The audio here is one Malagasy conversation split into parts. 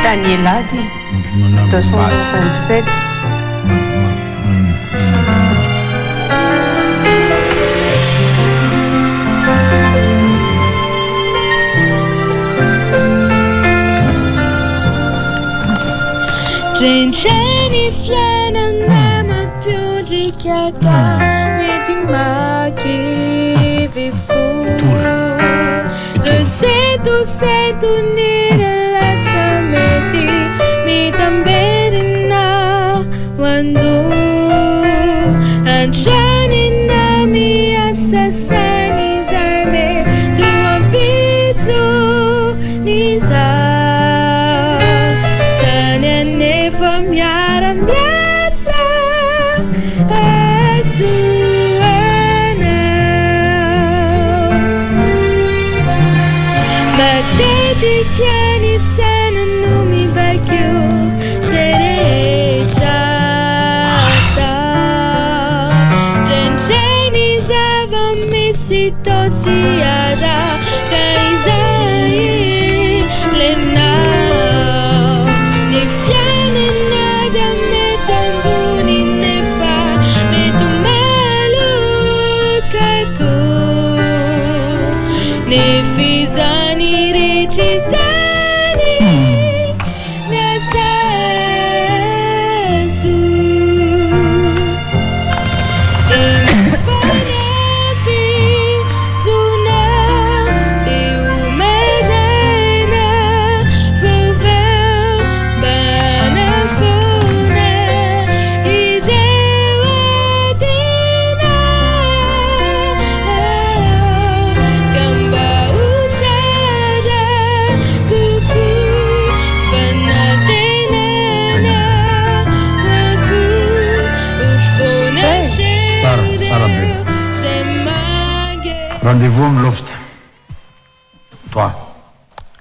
Daniel Adi, 227. Treni fiaina nama più di chiacchiere di macchie vifu. Lo sedu nera la samedi mi tamberina quando angiani nami assassini zarme tu ambito nisa. Miara miasa asuana Batete chiani sana numi vecchio cereciata Gengeni zava messi tosiada Kaizai lena Rendez-vous en loft. Toi.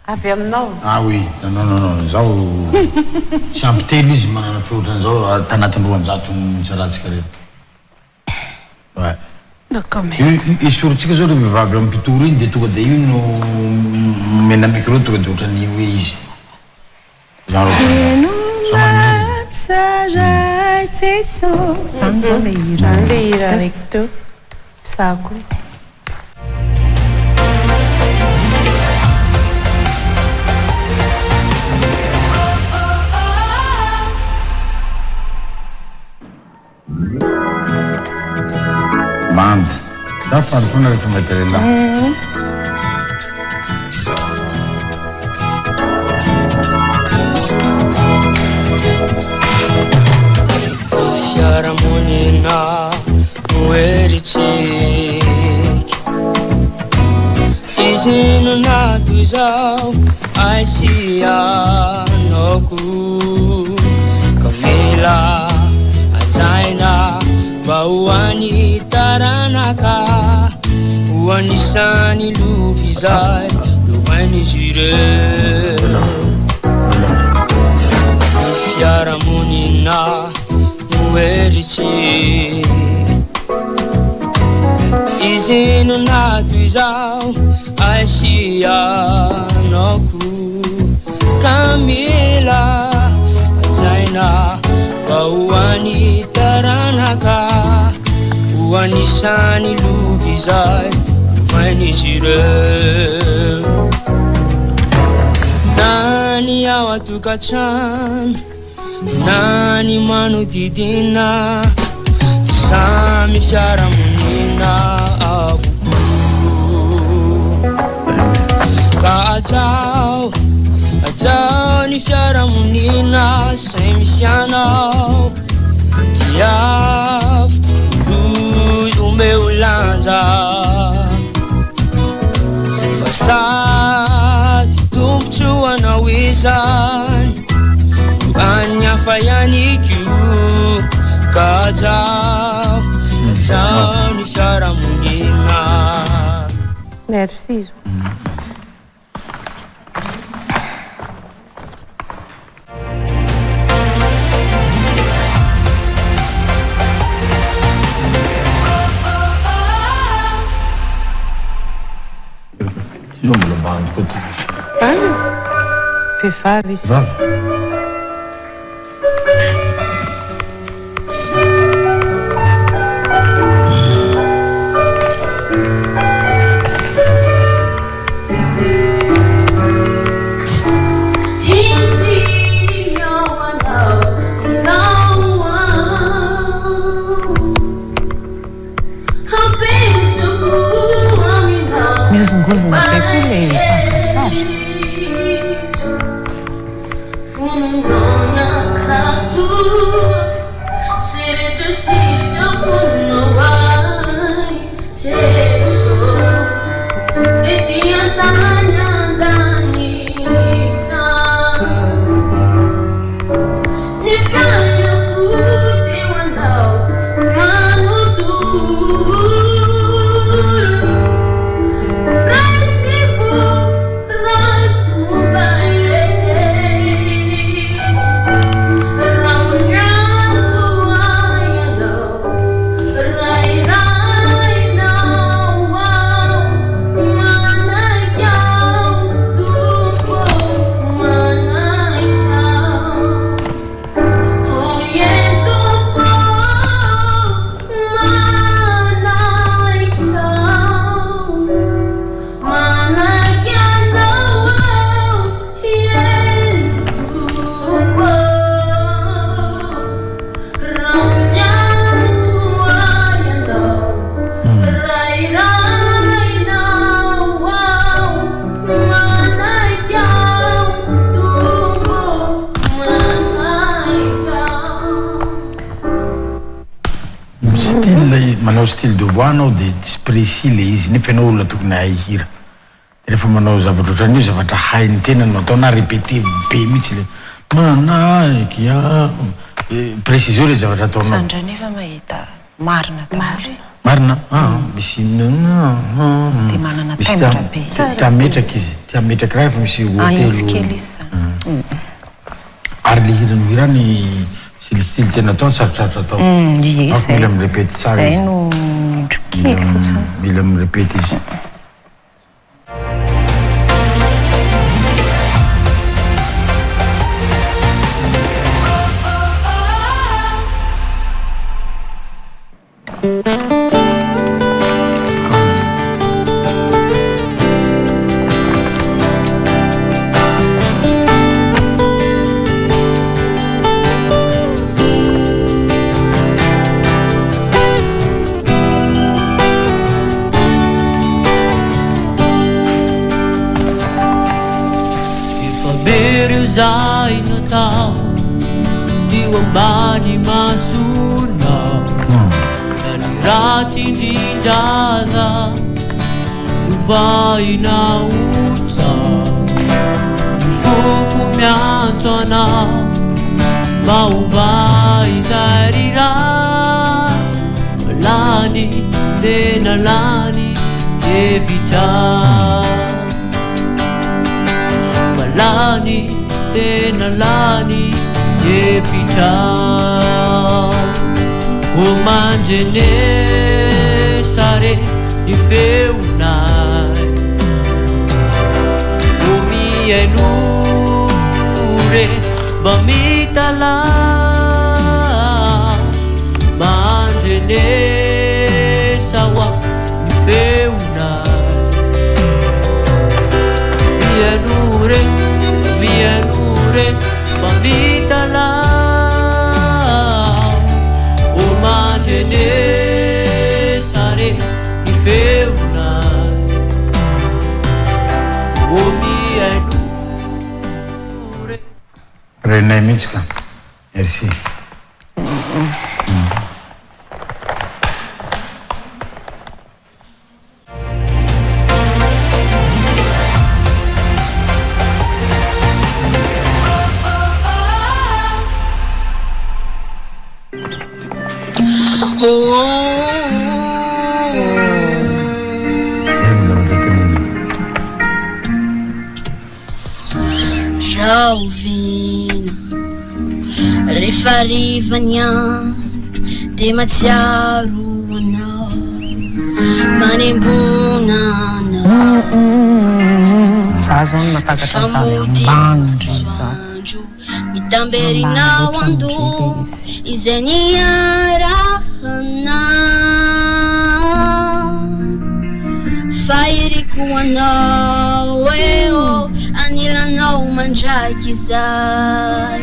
Avy aminao. Ah oui, non. Zao champitelo izy manana fotrany zao tanatin'ny 200 tsaratsika reo. Ouais. D'accord, mais. Isorontsika zao rehefa vavy amin'ny mpitoro iny dia tonga dia io no mena micro tonga dia ohatrany hoe izy. Zany le hira araiky teo. Sako. Band. Da farfuna rehefa mettere là. Fiaramonina mueritik Izino nato izao aisianako Kamila ajaina mba hoany taranaka hoanisany lovizay lovain'izy ireo Ny fiaramonina mueritik Izino nato izao aisianako Kamila ajaina mba hoany taranaka hoanisany lovizay lovain'izy ireo Na ny ao atokantrano na ny manodidina samy fiaramonina avokoa Ka ajao ny fiaramonina say misy anao Diavy omeo lanja Fa sady tombotso anao izany Any hafa ihany koa Ka ajao ny fiaramonina Merci. Non me lo bando, Mpehivavy izy. Vavy. Miozongozona be koa le pakasary. Manao style de voix anao dia tsy précis le izy nefa ianao olona tokony hahay hira. Rehefa manao zavatra ohatran'io zavatra hainy tena no atao na répété be mihitsy le manaiky aho. Précision le zavatra ataonao. Sandra nefa mahita marina daholo. Marina? Misy Dia manana tembre be. tia metraka izy. Tia metraka raha efa misy hotelo. Itsy kely izy zany. Ary le hira no hirany style tena atao sarotrarotra atao. Yes. Mila mirepety tsara Zay izy. no drokeko fotsiny. Mila mirepety izy. Zay natao eo ambany masona na ny ratsy indrindraza novahina otsa ny foko miantso anao mba hovay izay rira lany tena lany evitra malany tena lany evitra o mangenesare ny feonay o miainore mba mitala mangenesaoa ny feonay miainore Bambitala o magene sare ni feuna o mi ainure Renai Mitska. Merci. Rifariva-ny andro dia matsiaro anao manembona anao. Za zao matakatra sary ambany masoandro mitamberinao ando izay niarahana fairiko anao eo anilanao mandraiky zay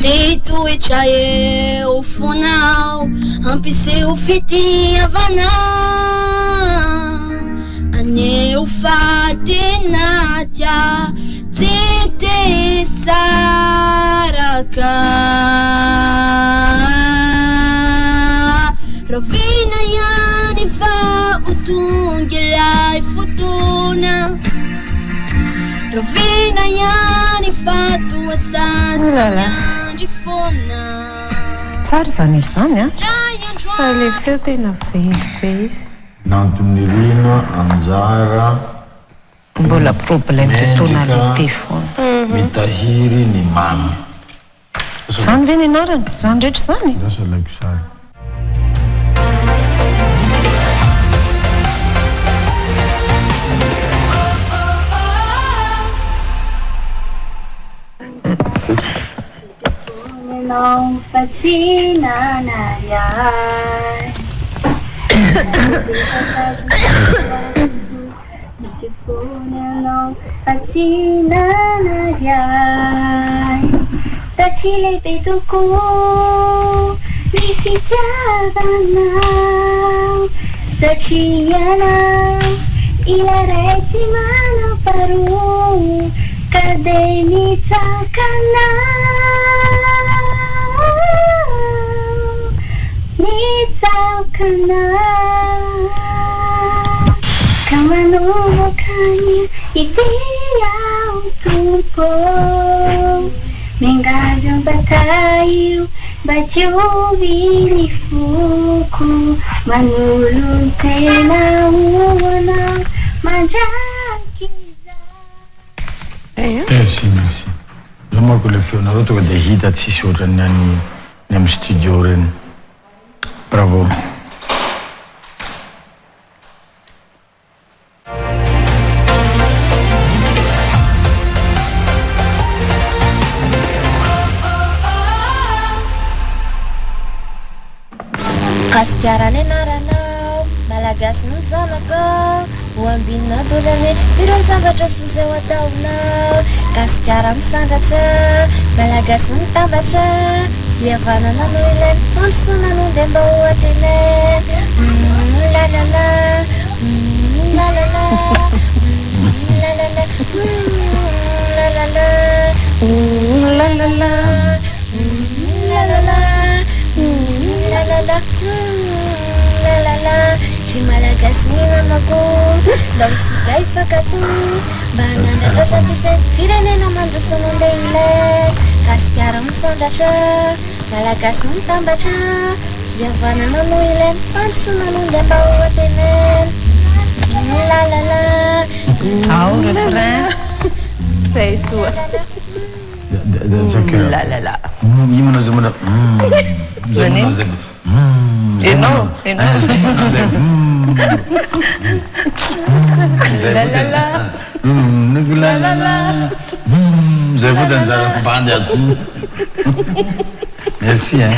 te toetra eo fonao ampiseo fitiavana aneo fatenatya tete saraka rovina yani fa utungilai futuna rovina yani fa tua sasa nyandrifona tsara zany izy zany a le feo tena venty be izy n'antony rino anjara mbola problème de tonalité foana mitahiry ny mamy zany ve ny anarany zany rehetra zany zasa laiko sary não fascina na não fascina na sa chile petuku ni pijabana sa chiana ilareci mana paru kadeni chakana Nitsakana Kamano mukanya Itiya utupo Mengajo batayu Bajubi fuku Manulun tena uwana Manjakiza Merci, merci. Zama ko le fionaro to de hita tsisy ohatrany any amin'ny studio reny. Bravo. Kaskiarany anaranao malagasy ny zanakao hoambinina dolany ireo zavatra soa zay ho ataonao kaskiara misandratra malagasy mitambatra fihavanana no ilainy androsona no nde mba ho atenay lalala lalala lalala lalala lalala lalala lalala lalala tsy malagasy ny namako mba hisika ifakato mba hanandratra satisay firenena mandrosono nde ilay kasikara misandratra malagasy mitambatra fihavanana no ilainy fandrosona no nde mba ho atenay lalala ao refrain say soa lalala Imana zamana Eno Zay vao da anjara mpandy ato. Merci hein.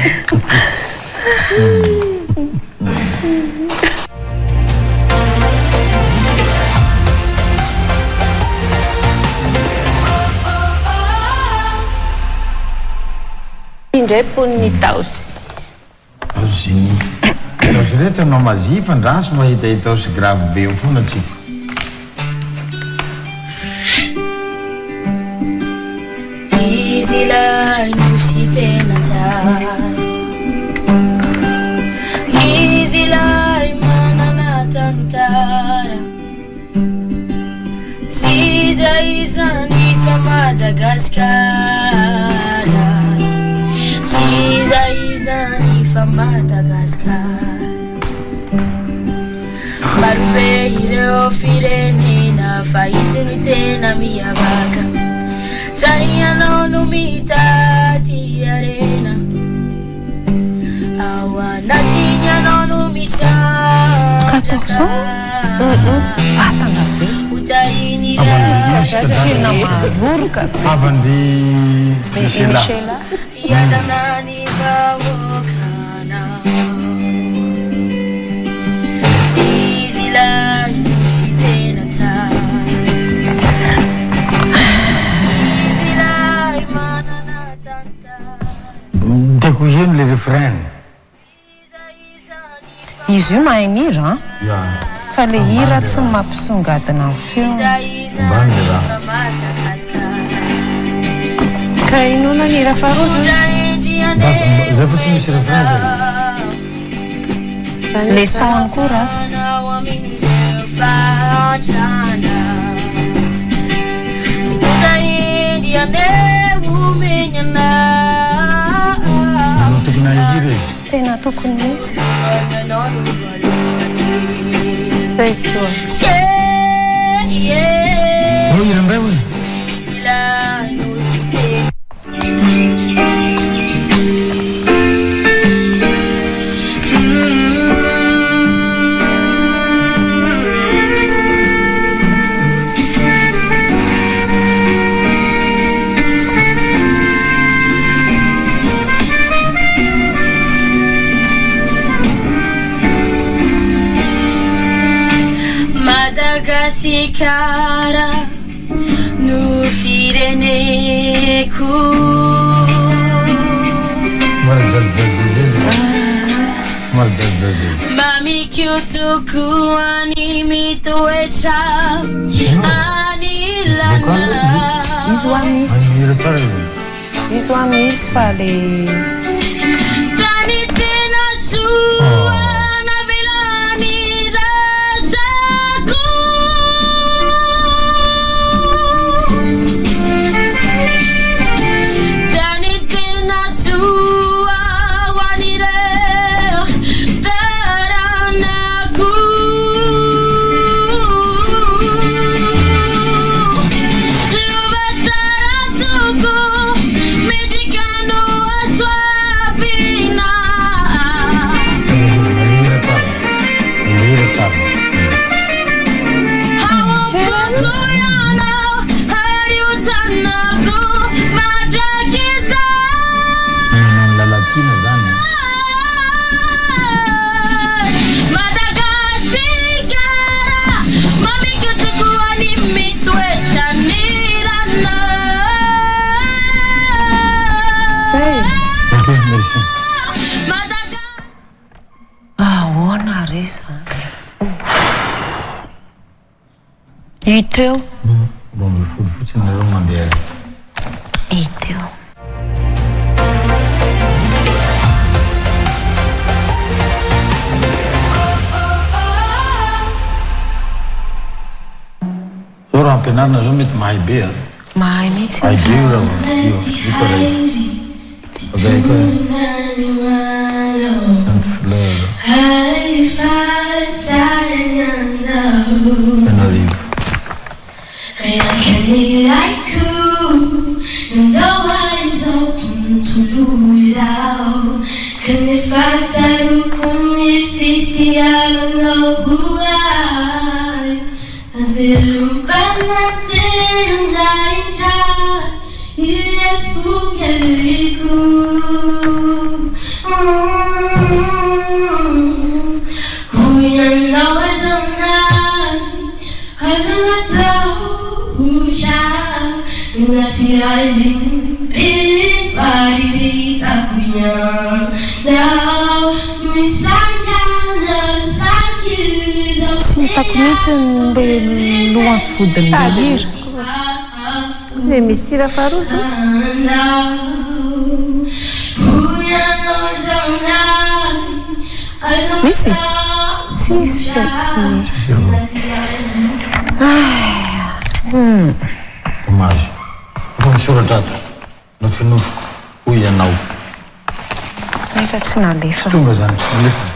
indray poniny taosy Taosy taosy rehetra anao mazifa ndraso mahita taosy grave be eo foana tsika. Izy ilay nosy tena tsara izy ilay manana tantara tsy izaizany fa Madagasikara tsy izaizany fa Madagasikara maro be ireo firenena fa izy ny tena miavaka Traianao no mitady arena ao anatiny anao no mitratra vatana be utariny tena mazoroka avandry Michela Yadanani vahoakana izy lahy sy tena tsara izy lahy manana tantara tiako heno le refrain izy io mahay mihira ya fa le hira tsy mampisongadina ny feo mbany le raha ka inona ny hira faharoa zay fa tsy misy refrain zay le son koa ratsy tokony ahihira izy tena tokony mihitsy hira ndray hoy Madagascar no fireneko mamikiotokoany mitoetra anilana izy ho amisy fa le tany tena soa navelany razako tany tena soa hoanireo taranako lova tsara toko medicano assuavina hawapakuyana hariutanako majakiza la latina zany Madagascar mamikiotokoany mitoetra nirana ok merci ahoana resa hiteo bon le folo fotsiny nareo mandeha hiteo zao raha ampianarina zao mety mahay be a mahay mihitsy mahay be io raha io koray avay koa Sainte Fleur Tenerife tsy hitako mihitsy le lohany vodiny le hira le misy hira faharoa misy tsy misy fety hommage fa misoratra ato nofinofiko hoy ianao nefa tsy nalefa tonga zany tsy nalefa